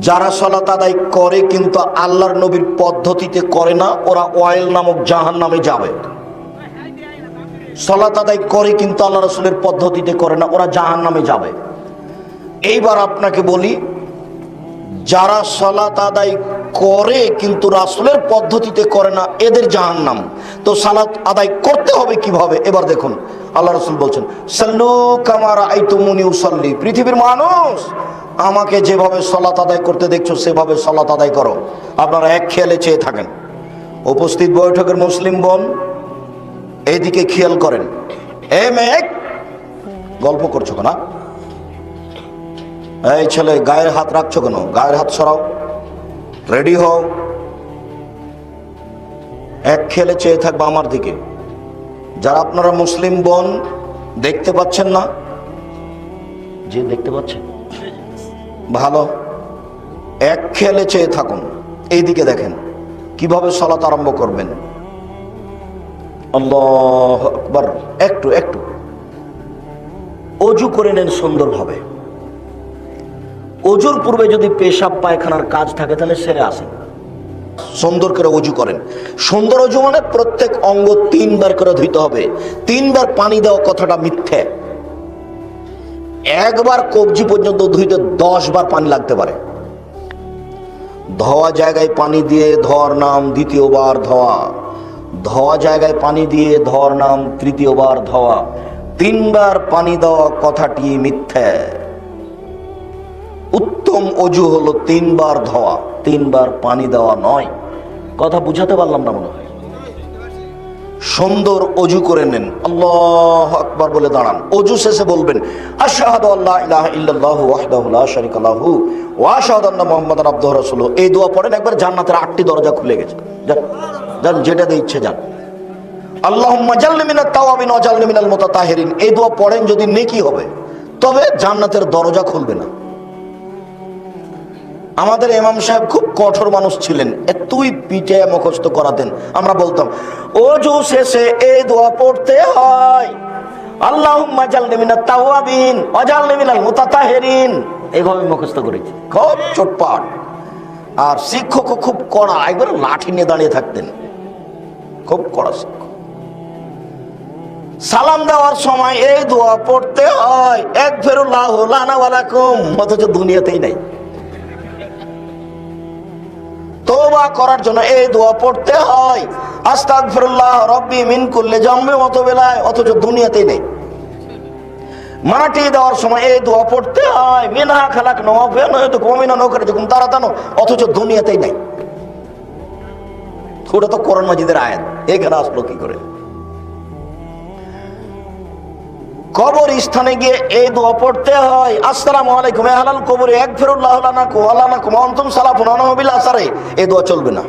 যারা সালাত আদায় করে কিন্তু আল্লাহর নবীর পদ্ধতিতে করে না, ওরা ওয়াইল নামক জাহান্নামে যাবে। সালাত আদায় করে কিন্তু আল্লাহ রাসূলের পদ্ধতিতে করে না, ওরা জাহান্নামে যাবে। এইবার আপনাকে বলি, যারা সালাত আদায় করে কিন্তু রাসূলের পদ্ধতিতে করে না, এদের জাহান্নাম। তো সালাত আদায় করতে হবে কিভাবে? এবার দেখুন, আল্লাহ রাসূল বলছেন, সাল্লু কামা রাআইতুমুনি উসাল্লি। পৃথিবীর মানুষ, আমাকে যেভাবে সালাত আদায় করতে দেখছো সেভাবে সালাত আদায় করো। আপনারা এক খেয়ালে চেয়ে থাকেন। উপস্থিত বৈঠকের মুসলিম বোন, এইদিকে খেয়াল করেন। এ মেয়ে, গল্প করছো কেন? এই ছেলে, গায়ের হাত রাখছো কেন? গায়ের হাত সরাও, রেডি হও। এক খেলে চেয়ে থাকবে আমার দিকে। যারা আপনারা মুসলিম বোন দেখতে পাচ্ছেন না, যে দেখতে পাচ্ছেন ভালো, এক খেলে চেয়ে থাকুন। এইদিকে দেখেন কিভাবে সালাত আরম্ভ করবেন। আল্লাহু আকবার। একটু একটু অজু করে নেন সুন্দরভাবে। অজুর পূর্বে যদি পেশাব পায়খানার কাজ থাকে তাহলে সেরে আসেন, সুন্দর করে অজু করেন। সুন্দর অজু মানে প্রত্যেক অঙ্গ 3 বার করে ধুইতে হবে। 3 বার পানি দেওয়া কথাটা মিথ্যে। একবার কবজি পর্যন্ত ধুইতে 10 বার পানি লাগতে পারে। ধোয়া জায়গায় পানি দিয়ে ধোয়ার নাম দ্বিতীয়বার ধোয়া, ধোয়া জায়গায় পানি দিয়ে ধোয়ার নাম তৃতীয়বার ধোয়া। 3 বার পানি দেওয়া কথাটি মিথ্যে। উত্তম অজু হলো 3 বার ধোয়া, 3 বার পানি দেওয়া নয়। কথা বুঝাতে পারলাম না মনে হয়। সুন্দর অজু করে নেন, আল্লাহু আকবার বলে দাঁড়ান। অজু শেষে বলবেন, আশহাদু আল্লা ইলাহা ইল্লাল্লাহু ওয়াহদাহু লা শারীকা লাহু ওয়া আশহাদু আন্না মুহাম্মাদান আবদুহু ওয়া রাসূলুহু। এই দোয়া পড়েন, একবার জান্নাতের 8টি দরজা খুলে গেছে। যান যান, যেটাতে ইচ্ছে যান। আল্লাহুম্মা জাল্লি মিনাত তাওয়াবিন ওয়া জাল্লি মিনাল মুতাতাহিরিন। এই দোয়া পড়েন, যদি নেকি হবে, তবে জান্নাতের দরজা খুলবে না। আমাদের ইমাম সাহেব খুব কঠোর মানুষ ছিলেন, এতই পিঠে মুখস্থ করাতেন। আমরা বলতাম, ওযু শেষে এই দোয়া পড়তে হয়, আল্লাহুম্মা জাল্লি মিনাত তাওয়াবিন ওয়া জাল্লি মিনাল মুতাতাহিরিন। এইভাবে মুখস্থ করেছি, খুব চটপট। আর শিক্ষকও খুব কড়া, একবার লাঠি নিয়ে দাঁড়িয়ে থাকতেন, খুব কড়া শিক্ষক। সালাম দেওয়ার সময় এই দোয়া পড়তে হয়, একফিরুল্লাহু লানা ওয়া লাকুম, অথচ দুনিয়াতেই নাই। তওবা করার জন্য এই দোয়া পড়তে হয়, আস্তাগফিরুল্লাহ রাব্বি মিন কুল্লি যামবি ওয়া তুবু ইলাইহি, অথচ দুনিয়াতেই নেই। মাটি দেওয়ার সময় এই দোয়া পড়তে হয়, মিনহা খালাকনা ওয়া ফিহা নুইদুকুম ওয়া মিনহা নুখরিজুকুম তারাতান, অথচ দুনিয়াতেই নাই। ওটা তো কোরআন মাজিদের আয়াত, এখানে আসলো কি করে? কবর স্থানে গিয়ে এই দোয়া পড়তে হয়, আসসালামু আলাইকুম আহলাল কবরি আগফিরুল্লাহু লানাকুম ওয়া লানাকুম ওয়া আনতুম সালাফুন ওয়া বিল আসারে। এই দোয়া চলবে না।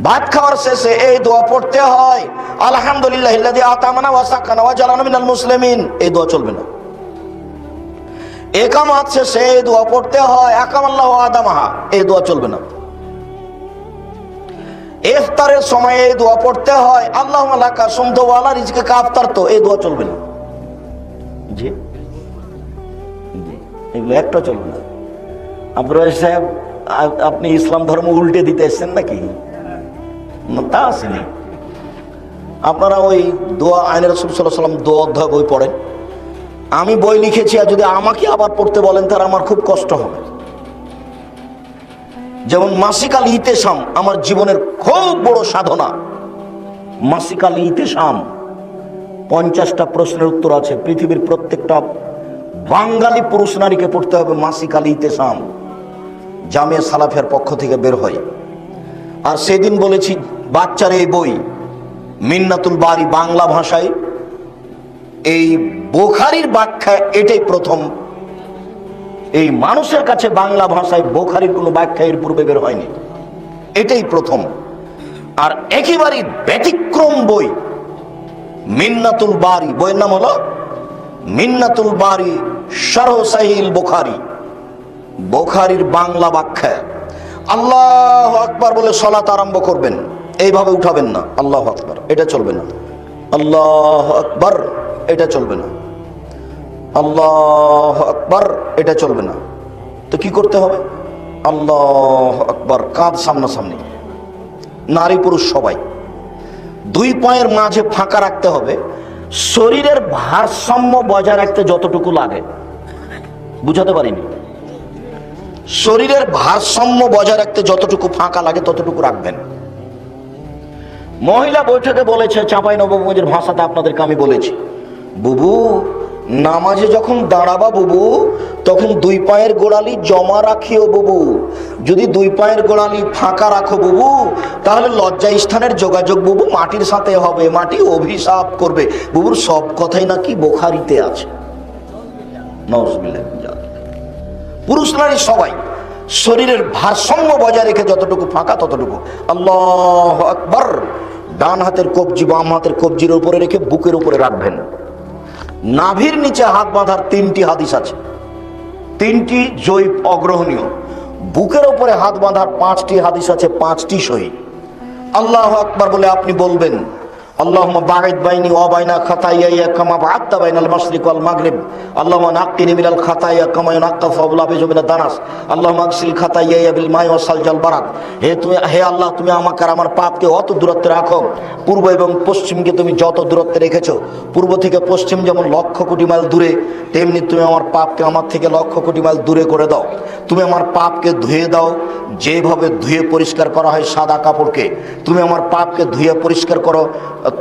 ভাত খাওয়ার শেষে এই দোয়া পড়তে হয়, আলহামদুলিল্লাহিল্লাযী আতামানা ওয়া সাকানা ওয়া জালানা মিনাল মুসলিমিন। এই দোয়া চলবে না। ইকামত শেষে এই দোয়া পড়তে হয়, আকামাল্লাহু আদামাহা। এই দোয়া চলবে না। ইফতারের সময় এই দোয়া পড়তে হয়, আল্লাহুম্মা লাকা সুমতু ওয়া আলা রিজকিকা আফতারতু। এই দোয়া চলবে না। জি জি, এগুলো একটা চলবে না। আব্দুর সাহেব, আপনি ইসলাম ধর্ম উল্টে দিতে এসেছেন নাকি? তা আসেনি। আপনারা ওই দোয়া আইনে রাসূল সাল্লাল্লাহু আলাইহি ওয়াসাল্লাম দোয়া অধ্যায় বই পড়েন। আমি বই লিখেছি, আর যদি আমাকে আবার পড়তে বলেন তাহলে আমার খুব কষ্ট হবে। যেমন মাসিক আল ইতেসাম আমার জীবনের খুব বড় সাধনা। মাসিক আল ইতেসাম 50টা প্রশ্নের উত্তর আছে। পৃথিবীর প্রত্যেকটা বাঙালি পুরুষ নারীকে পড়তে হবে মাসিক আল ইতেসাম। জামিয়া সালাফিয়ার পক্ষ থেকে বের হয়। আর সেদিন বলেছি, বাচ্চার এই বই মিন্নাতুল বারি বাংলা ভাষায়, এই বুখারীর ব্যাখ্যা এটাই প্রথম। এই মানুষের কাছে বাংলা ভাষায় বুখারীর কোনো ব্যাখ্যা এর পূর্বে বের হয়নি, এটাই প্রথম। আর একেবারেই ব্যতিক্রম বই মিন্নাতুল বারি। বইয়ের নাম হলো মিন্নাতুল বারি শারহ সাহিহ বুখারী, বুখারীর বাংলা ব্যাখ্যা। আল্লাহু আকবার বলে সালাত আরম্ভ করবেন, এইভাবে উঠাবেন না। আল্লাহু আকবার, এটা চলবে না। আল্লাহু আকবার, এটা চলবে না। আল্লাহু আকবার, এটা চলবে না। তো কি করতে হবে? আল্লাহু আকবার, কাঁধ সামনাসামনি, নারী পুরুষ সবাই। দুই পায়ের মাঝে ফাঁকা রাখতে হবে, শরীরের ভারসাম্য বজায় রাখতে যতটুকু লাগে। বুঝাতে পারিনি? শরীরের ভারসাম্য বজায় রাখতে যতটুকু ফাঁকা লাগে ততটুকু রাখবেন। মহিলা বৈঠকে বলেছে, চাঁপাইনবাবগঞ্জের ভাষাতে আপনাদেরকে আমি বলেছি, বুবু নামাজে যখন দাঁড়াবা বুবু, তখন দুই পায়ের গোড়ালি জমা রাখিও বুবু। যদি দুই পায়ের গোড়ালি ফাঁকা রাখো বুবু, তাহলে লজ্জা স্থানের যোগাযোগ বুবু মাটির সাথে হবে, মাটি অভিশাপ করবে। বুবুর সব কথাই নাকি বুখারীতে আছে। নাউজুবিল্লাহ। পুরুষ নারী সবাই শরীরের ভারসাম্য বজায় রেখে যতটুকু ফাঁকা ততটুকু। আল্লাহু আকবার। ডান হাতের কবজি বাম হাতের কবজির উপরে রেখে বুকের উপরে রাখবেন। নাভির নিচে হাত বাঁধার 3টি হাদিস আছে, 3টি জয়ীফ অগ্রহণীয়। বুকের উপরে হাত বাঁধার 5টি হাদিস আছে, 5টি সহিহ। আল্লাহু আকবার বলে আপনি বলবেন, আল্লাহুম্মা বাঈদ বাইনি ওয়া বাইনা খাতায়ায়া কামা বা'আদতা বাইনাল মাশরিক ওয়াল মাগরিব। আল্লাহুম্মা নাক্কিনি মিনাল খাতায়া কামা ইউনাক্কা সাওবুল আবিজু মিনাদ দানাস। আল্লাহুম্মা আগসিল খাতায়ায়া বিল মাই ওয়াস সালজাল বারাদ। হে আল্লাহ, তুমি আমাকে আর আমার পাপকে অত দূরত্বে রাখো, পূর্ব এবং পশ্চিমকে তুমি যত দূরত্বে রেখেছো, পূর্ব থেকে পশ্চিম যেমন লক্ষ কোটি মাইল দূরে, তেমনি তুমি আমার পাপকে আমার থেকে লক্ষ কোটি মাইল দূরে করে দাও। তুমি আমার পাপকে ধুয়ে দাও, যেভাবে ধুয়ে পরিষ্কার করা হয় সাদা কাপড়কে। তুমি আমার পাপকে ধুয়ে পরিষ্কার করো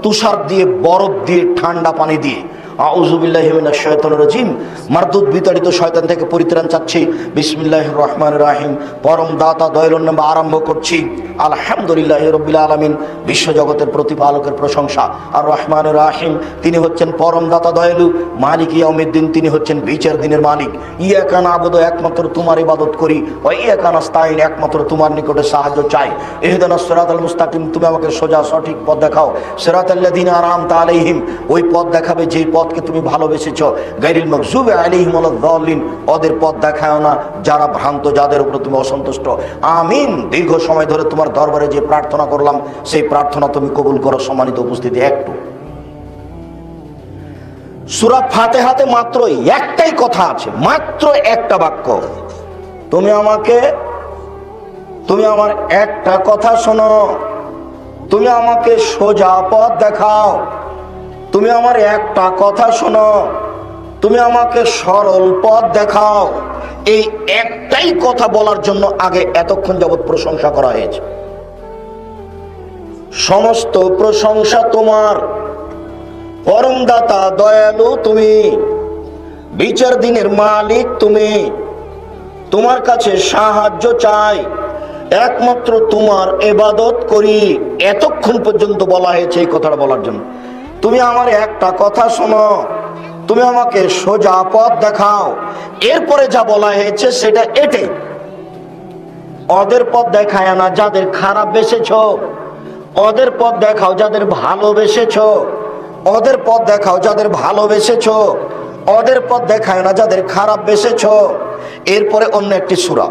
তুষার দিয়ে, বরফ দিয়ে, ঠান্ডা পানি দিয়ে। আউযু বিল্লাহি মিনাশ শাইতানির রাজিম। মারদুদ বিতাড়িত শয়তান থেকে পরিত্রাণ চাচ্ছি। বিসমিল্লাহির রহমানির রহিম। পরম দাতা দয়ালুর নামে আরম্ভ করছি। আলহামদুলিল্লাহি রাব্বিল আলামিন। বিশ্বজগতের প্রতিপালকের প্রশংসা। আর রহমানির রহিম, তিনি হচ্ছেন পরম দাতা দয়ালু। মালিক ইয়াউমিদ্দিন, তিনি হচ্ছেন বিচার দিনের মালিক। ইয়াকা না'বুদু, একমাত্র তোমার ইবাদত করি। ওয়া ইয়াকা নাস্তাইন, একমাত্র তোমার নিকটে সাহায্য চাই। ইহদিনাস সিরাতাল মুস্তাকিম, তুমি আমাকে সোজা সঠিক পথ দেখাও। সিরাতাল্লাযিনা আন'আমতা আলাইহিম, ওই পথ দেখাবে যেই পথকে তুমি ভালোবেসেছো। গায়রিল মাগযুবি আলাইহিম ওয়ালাদ-দাল্লিন, ওদের পথ দেখাও না যারা ভ্রান্ত, যাদের উপর তুমি অসন্তুষ্ট। আমিন। দীর্ঘ সময় ধরে তোমার দরবারে যে প্রার্থনা করলাম, সেই প্রার্থনা তুমি কবুল করো। সম্মানিত উপস্থিতি, একটু সূরা ফাতিহাতে মাত্র একটাই কথা আছে, মাত্র একটা বাক্য। তুমি আমার একটা কথা শোনো, তুমি আমাকে সোজা পথ দেখাও। তুমি আমার একটা কথা শোনো, তুমি আমাকে সরল পথ দেখাও। এই একটাই কথা বলার জন্য আগে এতক্ষণ যাবৎ প্রশংসা করা হয়েছে। সমস্ত প্রশংসা তোমার, পরম দাতা দয়ালু তুমি, বিচার দিনের মালিক তুমি। তোমার কাছে সাহায্য চাই, একমাত্র তোমার ইবাদত করি। এতক্ষণ পর্যন্ত বলা হয়েছে এই কথাটা বলার জন্য। তুমি আমার একটা কথা শোনো, তুমি আমাকে সোজা পথ দেখাও। এরপরে যা বলা হয়েছে সেটা এটাই। ওদের পথ দেখায় না যাদের খারাপ বেসেছো, ওদের পথ দেখাও যাদের ভালোবেসেছো। ওদের পথ দেখাও যাদের ভালোবেসেছো, ওদের পথ দেখায় না যাদের খারাপ বেসেছো। এরপরে অন্য একটি সূরা,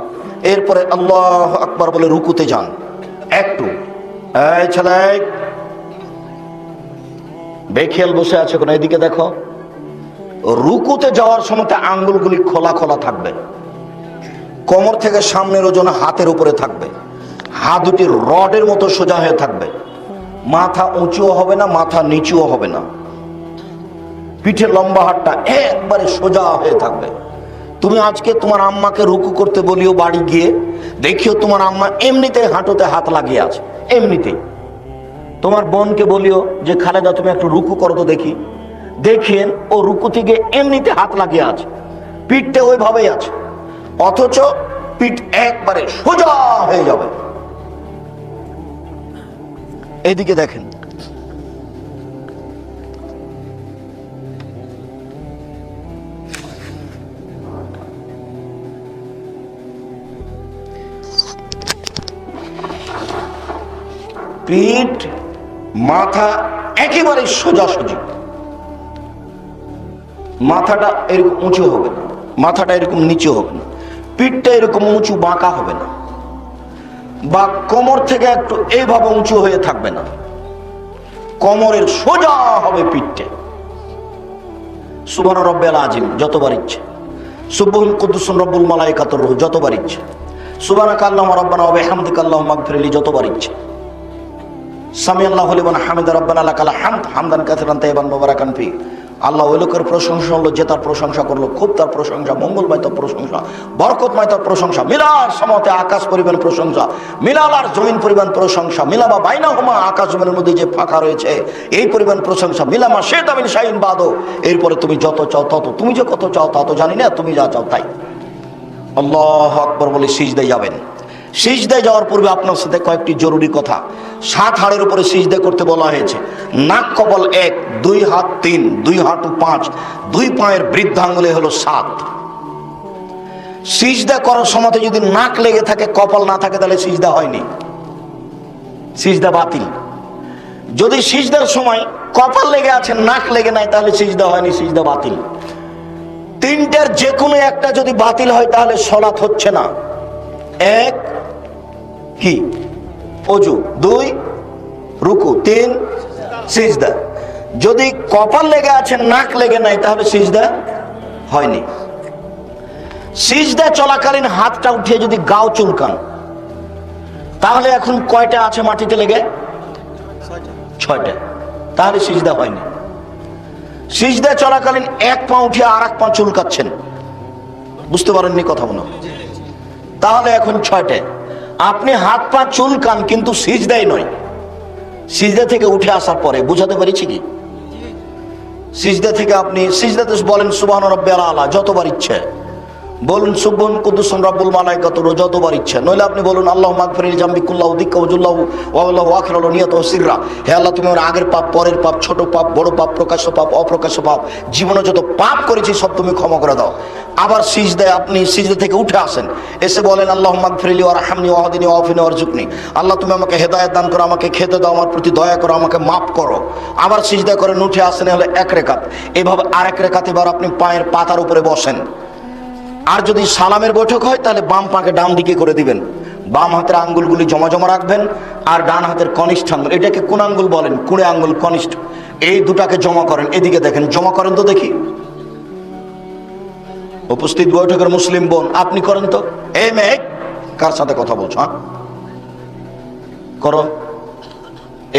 এরপরে আল্লাহু আকবার বলে রুকুতে যান। একটু এই ছেলে বেখেয়াল বসে আছে কোন, এদিকে দেখো। রুকুতে যাওয়ার সময় আঙ্গুলগুলি খোলা খোলা থাকবে, কোমর থেকে সামনের ওজন হাতের উপরে থাকবে, হাত দুটি রডের মতো সোজা হয়ে থাকবে, মাথা উঁচুও হবে না, মাথা নিচুও হবে না, পিঠে লম্বা হাতটা একবারে সোজা হয়ে থাকবে। তুমি আজকে তোমার আম্মাকে রুকু করতে বলিও, বাড়ি গিয়ে দেখিও তোমার আম্মা এমনিতেই হাঁটুতে হাত লাগিয়ে আছে, এমনিতেই। তোমার বোনকে বলিও যে খালেদা তুমি একটু রুকু করো তো দেখি, দেখেন ও রুকু থেকে এমনিতে হাত লাগিয়ে আছে, পিঠটা ওইভাবেই আছে, অথচ পিঠ একবারে সোজা হয়ে যাবে। এইদিকে দেখেন, পিঠ মাথা একেবারে সোজাসুজি, মাথাটা এরকম উঁচু হবে না, মাথাটা এরকম নিচু হবে না, পিঠটা এরকম উঁচু বাঁকা হবে না, বা কোমর থেকে একটু এইভাবে উঁচু হয়ে থাকবে না, কোমরের সোজা হবে পিঠটা। সুবহান রাব্বিল আযীম যতবার ইচ্ছে, সুবহুন কুদ্দুসুন রব্বুল মালাইকাতুর রূহ যতবার ইচ্ছে, সুবহানাকা আল্লাহুম্মা রাব্বানা ওয়া বিহামদিকা আল্লাহুম্মা ইগফিরলি যতবার ইচ্ছে, সামি আল্লাহু লিমান হামিদা রাব্বানা লাকাল হামদ হামদান কাসিরান তাইয়িবান মুবারাকান ফি। আল্লাহ ওই লোকের প্রশংসা হলো যে তার প্রশংসা করলো, খুব তার প্রশংসা, মঙ্গলময় তার প্রশংসা, বরকতময় তার প্রশংসা, মিলার সমাতে আকাশ পরিমাণ প্রশংসা, মিলাল আর জমিন পরিমাণ প্রশংসা, মিলাবা বাইনাহুমা আকাশ জমিনের মধ্যে যে ফাঁকা রয়েছে এই পরিমাণ প্রশংসা, মিলামা শেতা মিন শাইইন বাদো। এরপরে তুমি যত চাও তত, তুমি যে কত চাও তা তো জানি না, তুমি যা চাও তাই। আল্লাহু আকবার বলে সিজদায় যাবেন। সিজদায় যাওয়ার পূর্বে আপনার সাথে কয়েকটি জরুরি কথা। 7 হাড়ের উপরে সিজদা করতে বলা হয়েছে। নাক কপাল 1, 2 হাত 3, 2 হাঁটু 5, 2 পায়ের বৃদ্ধাঙ্গুলে হলো 7। সিজদা করার সময় যদি নাক লেগে থাকে, কপাল না থাকে, তাহলে সিজদা হয়নি, সিজদা বাতিল। যদি সিজদার সময় কপাল লেগে আছে, নাক লেগে নাই, তাহলে সিজদা হয়নি, সিজদা বাতিল। 3টার যে কোনো একটা যদি বাতিল হয় তাহলে সালাত হচ্ছে না। 1 কি ওযু, 2 রুকু, 3 সিজদা। যদি কপাল লেগে আছে, নাক লেগে নাই, তাহলে সিজদা হয়নি। সিজদা চলাকালীন হাতটা উঠিয়ে যদি গাও চুলকান, তাহলে এখন কয়টা আছে মাটিতে লেগে? 6টা, তাহলে সিজদা হয়নি। সিজদা চলাকালীন 1 পা উঠিয়ে আর 1 পা চুলকাচ্ছেন, বুঝতে পারেননি কথা মনে, তাহলে এখন 6টা। আপনি হাত পা চুলকান কিন্তু সিজদাই নয়। সিজদা থেকে উঠে আসার পরে, বুঝাতে পেরেছি কি? সিজদা থেকে আপনি সিজদাতে বলেন সুবহান রাব্বিয়াল আলা যতবার ইচ্ছে, বলুন সুবহান কুদ্দুসুন রব্বুল মালাইকাতুর রূহ যতবার ইচ্ছে, নইলে আপনি বলুন আল্লাহুম্মা আগফিরলি জামবি কুল্লাহু দিক্কা ওয়াজুল্লাহু ওয়া আল্লাহু আখিরাহু নিয়াতু সিররা। হে আল্লাহ, তুমি আমার আগের পাপ, পরের পাপ, ছোট পাপ, বড় পাপ, প্রকাশ্য পাপ, অপ্রকাশ্য পাপ, জীবনে যত পাপ করেছি সব তুমি ক্ষমা করে দাও। আবার সিজদায় আপনি সিজদা থেকে উঠে আসেন, এসে বলেন আল্লাহুম্মা আগফিরলি ওয়ারহামনি ওয়াহদিনি ওয়াআফিনি ওয়ারযুকনি। আল্লাহ, তুমি আমাকে হেদায়েত দান করো, আমাকে খেতে দাও, আমার প্রতি দয়া করো, আমাকে মাফ করো। আবার সিজদা করেন, উঠে আসেন, হলো 1 রাকাত। এভাবে আরেক রাকাত এবার আপনি পায়ের পাতার উপরে বসেন। আর যদি সালামের বৈঠক হয় তাহলে বাম পাকে ডান দিকে করে দিবেন, বাম হাতের আঙ্গুলগুলি জমা জমা রাখবেন, আর ডান হাতের কনিষ্ঠ আঙ্গুল, এটাকে কোন আঙ্গুল বলেন? কুড়ে আঙ্গুল, কনিষ্ঠ, এই দুটাকে জমা করেন। এদিকে দেখেন, জমা করেন তো দেখি। উপস্থিত বৈঠকের মুসলিম বোন, আপনি করেন তো। এই মেয়ে, কার সাথে কথা বলছো? হ্যাঁ করো।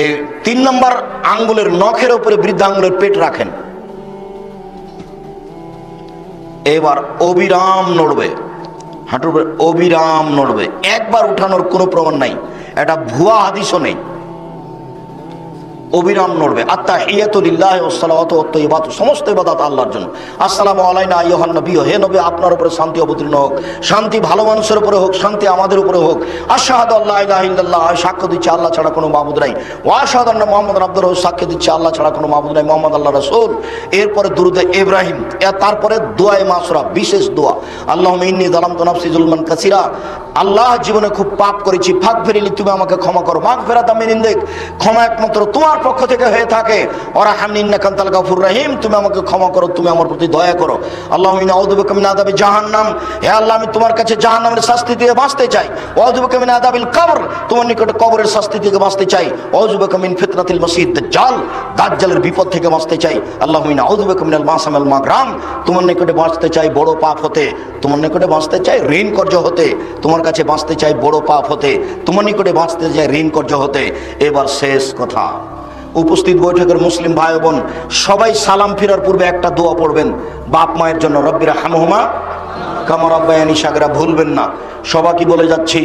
এই 3 নম্বর আঙ্গুলের নখের উপরে বৃদ্ধা আঙ্গুলের পেট রাখেন। এবার অবিরাম নড়বে, হাঁটুর উপরে অবিরাম নড়বে, একবার উঠানোর কোনো প্রমাণ নাই, এটা ভুয়া হাদিসও নেই। অবিরাম নড়বে। আত্তাহিয়াতু লিল্লাহি ওয়াস সালাওয়াতু ওয়াত তাইয়্যিবাতু, সমস্ত ইবাদত আল্লাহর জন্য। আসসালামু আলাইনা আইয়ুহান নবী, হে নবী আপনার উপরে শান্তি অবতীর্ণ হোক, শান্তি ভালো মানুষের উপরে হোক, শান্তি আমাদের উপরে হোক। আশহাদু আল্লা ইলাহা ইল্লাল্লাহ, সাক্ষ্য দিচ্ছি আল্লাহ ছাড়া কোনো মাবুদ নাই। ওয়া আশহাদু আন্না মুহাম্মাদান আবদুহু, সাক্ষ্য দিচ্ছি আল্লাহ ছাড়া কোনো মাবুদ নাই, মুহাম্মদ আল্লাহর রাসূল। এরপরে দুরূদে ইব্রাহিম, তারপরে দোয়ায়ে মাসুরা, বিশেষ দোয়া, আল্লাহুম্মা ইন্নী যালামতু নাফসি যুলমান কাসীরা। আল্লাহ, জীবনে খুব পাপ করেছি, ফাগফিরলি, তুমি আমাকে ক্ষমা করো। মাগফিরাতাম মিন ইনদিক, ক্ষমা একমাত্র তোমার পক্ষ থেকে হয়ে থাকে। ওয়ারহামনি ইন্নাকা আনতাল গাফুর রহিম, তুমি আমাকে ক্ষমা করো, তুমি আমার প্রতি দয়া করো। আল্লাহুম্মা ইন্নী আউযু বিকা মিন আযাবি জাহান্নাম, হে আল্লাহ, আমি তোমার কাছে জাহান্নামের শাস্তি থেকে বাঁচতে চাই। ওয়া আউযু বিকা মিন আযাবিল কবর, তোমার নিকটে কবরের শাস্তি থেকে বাঁচতে চাই। ওয়া আউযু বিকা মিন ফিতনাতিল মাসিহিদ দাজ্জাল, দাজ্জালের বিপদ থেকে বাঁচতে চাই। আল্লাহুম্মা ইন্নী আউযু বিকা মিনাল মাসামিল মাগরাম, তোমার নিকটে বাঁচতে চাই বড় পাপ হতে, তোমার নিকটে বাঁচতে চাই ঋণ কর্য হতে, তোমার কাছে বাঁচতে চাই বড় পাপ হতে, তোমার নিকটে বাঁচতে চাই ঋণ কর্য হতে। এবার শেষ কথা, উপস্থিত বৈঠকের মুসলিম ভাই বোন, সবাই সালাম ফেরার পূর্বে একটা দোয়া পড়বেন বাপ মায়ের জন্য, রব্বিরহামহুমা কামা রাব্বায়ানি সাগীরা, ভুলবেন না। সবাইকে বলে যাচ্ছি,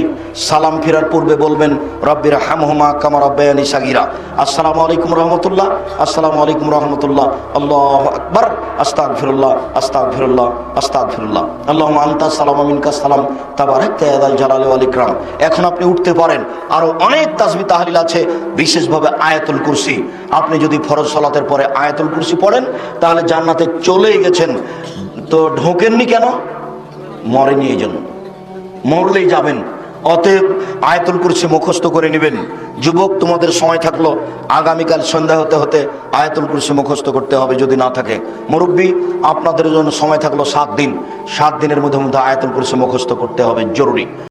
সালাম ফেরার পূর্বে বলবেন রব্বিরহামহুমা কামা রাব্বায়ানি সাগীরা। আসসালামু আলাইকুম রাহমাতুল্লাহ, আসসালামু আলাইকুম রাহমাতুল্লাহ, আল্লাহু আকবার, আস্তাগফিরুল্লাহ, আস্তাগফিরুল্লাহ, আস্তাগফিরুল্লাহ, আল্লাহুম্মা আনতাস সালাম ওয়া মিনকাস সালাম, তাবারাকতা ইয়া যাল জালালি ওয়াল ইকরাম। এখন আপনি উঠতে পারেন। আরো অনেক তাসবিহ তাহলিল আছে, বিশেষভাবে আয়াতুল কুরসি। আপনি যদি ফরজ সালাতের পরে আয়াতুল কুরসি পড়েন তাহলে জান্নাতে চলেই গেছেন। তো ঢোকেননি কেন? মরেনি, এই জন্য। মরলেই যাবেন। অতএব আয়াতুল কুরসি মুখস্থ করে নেবেন। যুবক, তোমাদের সময় থাকলো, আগামীকাল সন্ধ্যা হতে হতে আয়াতুল কুরসি মুখস্থ করতে হবে যদি না থাকে। মুরব্বী, আপনাদের জন্য সময় থাকলো 7 দিন, 7 দিনের মধ্যে আয়াতুল কুরসি মুখস্থ করতে হবে, জরুরি।